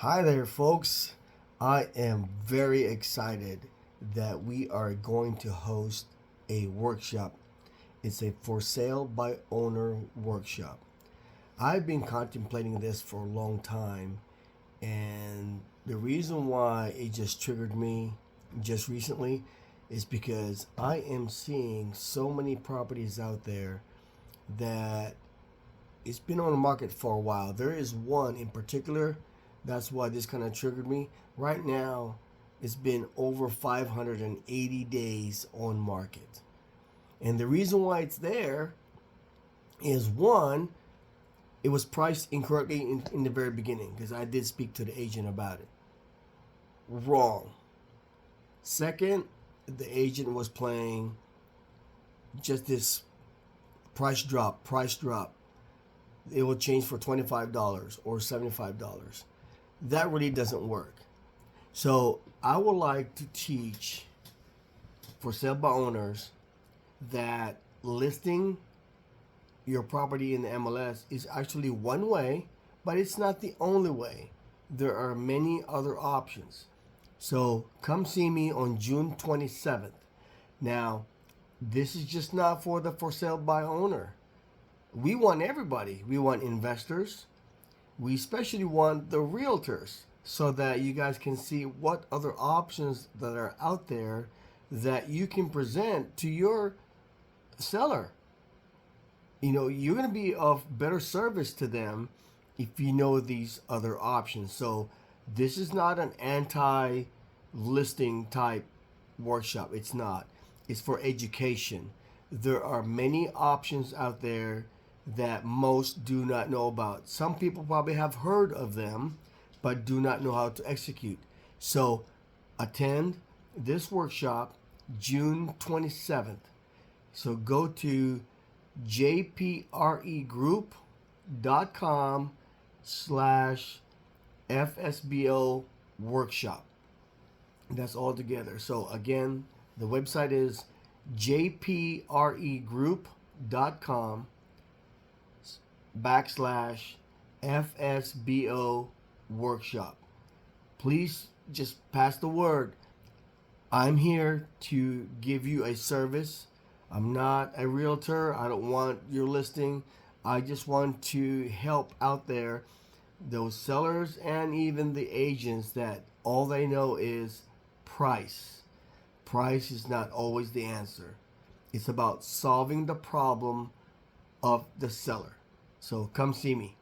Hi there, folks. I am very excited that we are going to host a workshop. It's a for sale by owner workshop. I've been contemplating this for a long time, and the reason why it just triggered me just recently is because I am seeing so many properties out there that it's been on the market for a while. There is one in particular. That's why this kind of triggered me. Right now, it's been over 580 days on market. And the reason why it's there is one, it was priced incorrectly in the very beginning because I did speak to the agent about it. Wrong. Second, the agent was playing just this price drop. It will change for $25 or $75. That really doesn't work. So I would like to teach for sale by owners that listing your property in the MLS is actually one way, but it's not the only way. There are many other options. So come see me on June 27th. Now, this is just not for the for sale by owner. We want everybody. We want investors. We especially want the realtors so that you guys can see what other options that are out there that you can present to your seller. You know, you're going to be of better service to them if you know these other options. So, this is not an anti listing type workshop. It's not. It's for education. There are many options out there that most do not know about. Some people probably have heard of them, but do not know how to execute. So attend this workshop June 27th. So go to jpregroup.com/FSBO workshop. That's all together. So again, the website is jpregroup.com/FSBO workshop. Please just pass the word. I'm here to give you a service. I'm not a realtor. I don't want your listing. I just want to help out there those sellers and even the agents that all they know is price. Price is not always the answer. It's about solving the problem of the seller. So come see me.